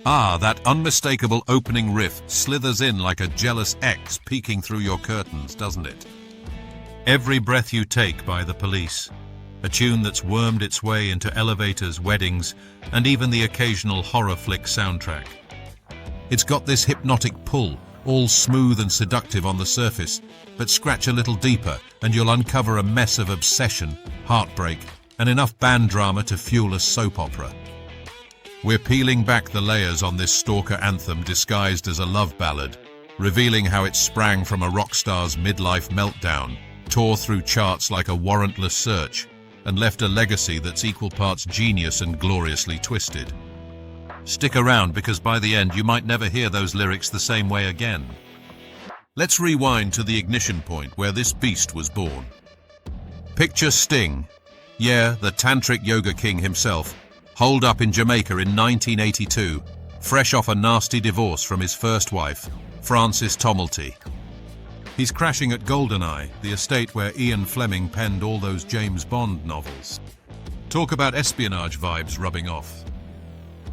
Ah, that unmistakable opening riff slithers in like a jealous ex peeking through your curtains, doesn't it? Every Breath You Take by The Police, a tune that's wormed its way into elevators, weddings, and even the occasional horror flick soundtrack. It's got this hypnotic pull, all smooth and seductive on the surface, but scratch a little deeper and you'll uncover a mess of obsession, heartbreak, and enough band drama to fuel a soap opera. We're peeling back the layers on this stalker anthem disguised as a love ballad, revealing how it sprang from a rock star's midlife meltdown, tore through charts like a warrantless search, and left a legacy that's equal parts genius and gloriously twisted. Stick around, because by the end you might never hear those lyrics the same way again. Let's rewind to the ignition point where this beast was born. Picture Sting, yeah, the tantric yoga king himself, holed up in Jamaica in 1982, fresh off a nasty divorce from his first wife, Frances Tomelty. He's crashing at Goldeneye, the estate where Ian Fleming penned all those James Bond novels. Talk about espionage vibes rubbing off.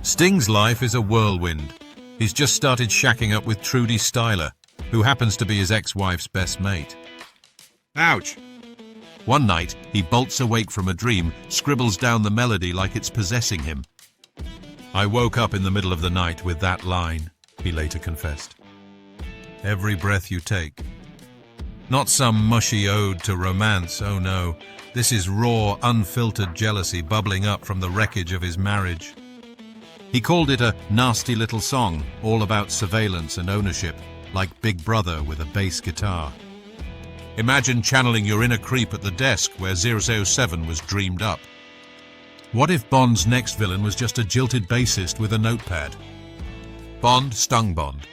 Sting's life is a whirlwind. He's just started shacking up with Trudy Styler, who happens to be his ex-wife's best mate. Ouch! One night, he bolts awake from a dream, scribbles down the melody like it's possessing him. I woke up in the middle of the night with that line, he later confessed. Every breath you take. Not some mushy ode to romance, oh no. This is raw, unfiltered jealousy bubbling up from the wreckage of his marriage. He called it a nasty little song, all about surveillance and ownership, like Big Brother with a bass guitar. Imagine channeling your inner creep at the desk where 007 was dreamed up. What if Bond's next villain was just a jilted bassist with a notepad? Bond stung Bond.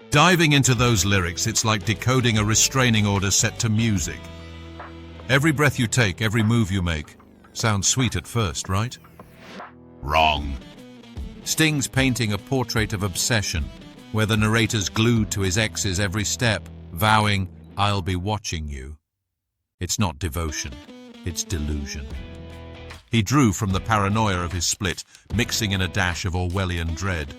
Diving into those lyrics, it's like decoding a restraining order set to music. Every breath you take, every move you make. Sounds sweet at first, right? Wrong. Sting's painting a portrait of obsession, where the narrator's glued to his ex's every step, vowing, "I'll be watching you." It's not devotion, it's delusion. He drew from the paranoia of his split, mixing in a dash of Orwellian dread.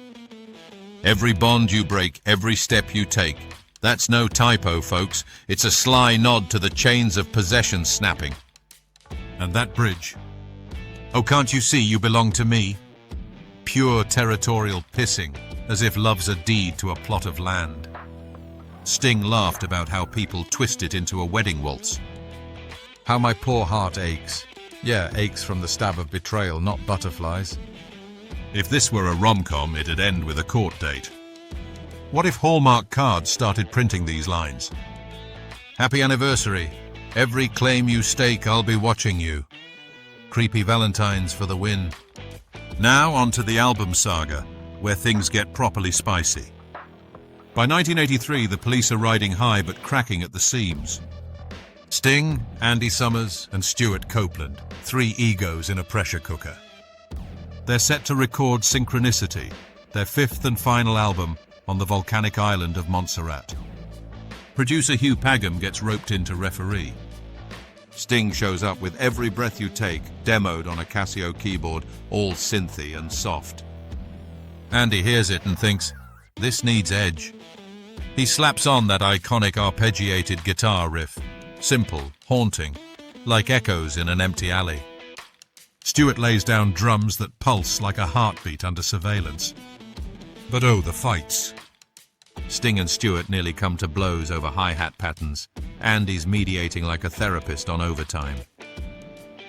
Every bond you break, every step you take. That's no typo, folks. It's a sly nod to the chains of possession snapping. And that bridge. Oh, can't you see you belong to me? Pure territorial pissing, as if love's a deed to a plot of land. Sting laughed about how people twist it into a wedding waltz. How my poor heart aches. Yeah, aches from the stab of betrayal, not butterflies. If this were a rom-com, it'd end with a court date. What if Hallmark cards started printing these lines? Happy anniversary. Every claim you stake, I'll be watching you. Creepy Valentines for the win. Now on to the album saga, where things get properly spicy. By 1983, the Police are riding high but cracking at the seams. Sting, Andy Summers, and Stuart Copeland, three egos in a pressure cooker. They're set to record Synchronicity, their fifth and final album, on the volcanic island of Montserrat. Producer Hugh Pagham gets roped in to referee. Sting shows up with Every Breath You Take, demoed on a Casio keyboard, all synthy and soft. Andy hears it and thinks, this needs edge. He slaps on that iconic arpeggiated guitar riff, simple, haunting, like echoes in an empty alley. Stuart lays down drums that pulse like a heartbeat under surveillance. But oh, the fights. Sting and Stuart nearly come to blows over hi-hat patterns. Andy's mediating like a therapist on overtime.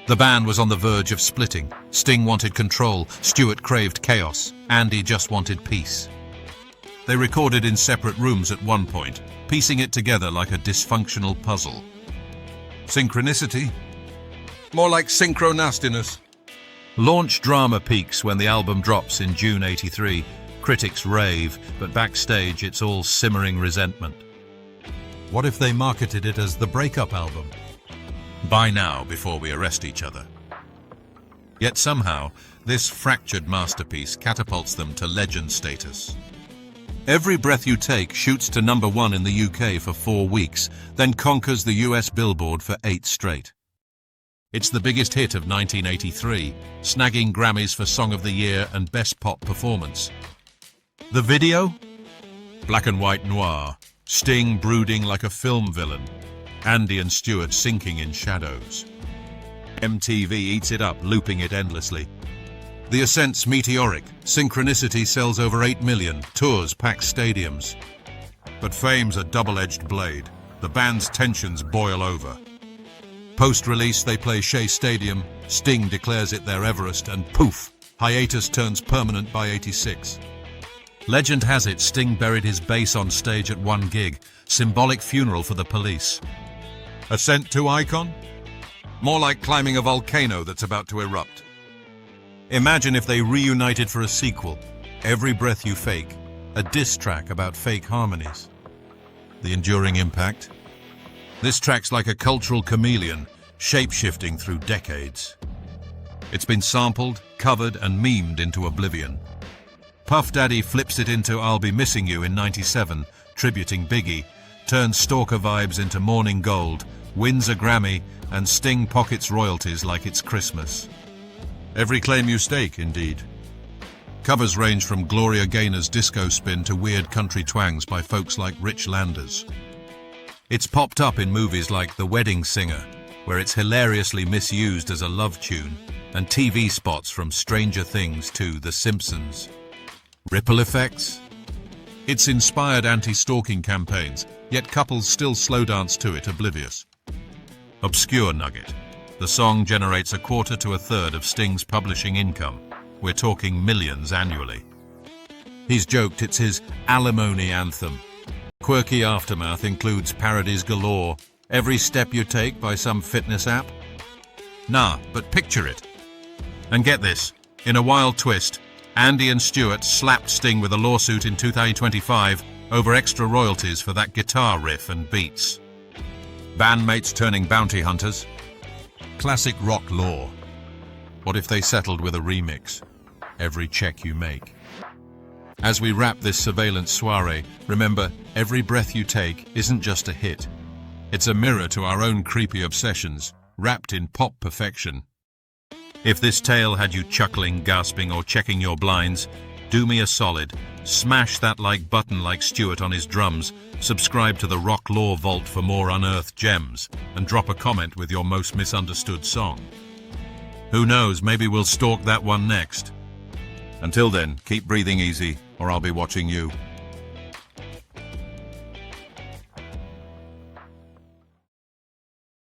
The band was on the verge of splitting. Sting wanted control, Stuart craved chaos, Andy just wanted peace. They recorded in separate rooms at one point, piecing it together like a dysfunctional puzzle. Synchronicity? More like synchronastiness. Launch drama peaks when the album drops in June '83. Critics rave, but backstage it's all simmering resentment. What if they marketed it as the breakup album? Buy now before we arrest each other. Yet somehow, this fractured masterpiece catapults them to legend status. Every Breath You Take shoots to #1 in the UK for 4 weeks, then conquers the US Billboard for 8 straight. It's the biggest hit of 1983, snagging Grammys for Song of the Year and Best Pop Performance. The video? Black and white noir. Sting brooding like a film villain. Andy and Stewart sinking in shadows. MTV eats it up, looping it endlessly. The Ascent's meteoric. Synchronicity sells over 8 million. Tours pack stadiums. But fame's a double-edged blade. The band's tensions boil over. Post-release, they play Shea Stadium. Sting declares it their Everest, and poof, hiatus turns permanent by '86. Legend has it Sting buried his bass on stage at one gig. Symbolic funeral for the Police. Ascent to icon? More like climbing a volcano that's about to erupt. Imagine if they reunited for a sequel. Every Breath You Fake. A diss track about fake harmonies. The enduring impact? This track's like a cultural chameleon, shape-shifting through decades. It's been sampled, covered, and memed into oblivion. Puff Daddy flips it into I'll Be Missing You in '97, tributing Biggie, turns Stalker vibes into Morning Gold, wins a Grammy, and Sting pockets royalties like it's Christmas. Every claim you stake, indeed. Covers range from Gloria Gaynor's disco spin to weird country twangs by folks like Rich Landers. It's popped up in movies like The Wedding Singer, where it's hilariously misused as a love tune, and TV spots from Stranger Things to The Simpsons. Ripple effects? It's inspired anti-stalking campaigns, yet couples still slow dance to it oblivious. Obscure nugget. The song generates a quarter to a third of Sting's publishing income. We're talking millions annually. He's joked it's his alimony anthem. Quirky aftermath includes parodies galore. Every Step You Take by some fitness app? Nah, but picture it. And get this, in a wild twist, Andy and Stewart slapped Sting with a lawsuit in 2025 over extra royalties for that guitar riff and beats. Bandmates turning bounty hunters. Classic rock lore. What if they settled with a remix? Every check you make. As we wrap this surveillance soiree, remember, Every Breath You Take isn't just a hit. It's a mirror to our own creepy obsessions, wrapped in pop perfection. If this tale had you chuckling, gasping, or checking your blinds, do me a solid. Smash that like button like Stewart on his drums, subscribe to the Rock Lore Vault for more unearthed gems, and drop a comment with your most misunderstood song. Who knows, maybe we'll stalk that one next. Until then, keep breathing easy, or I'll be watching you.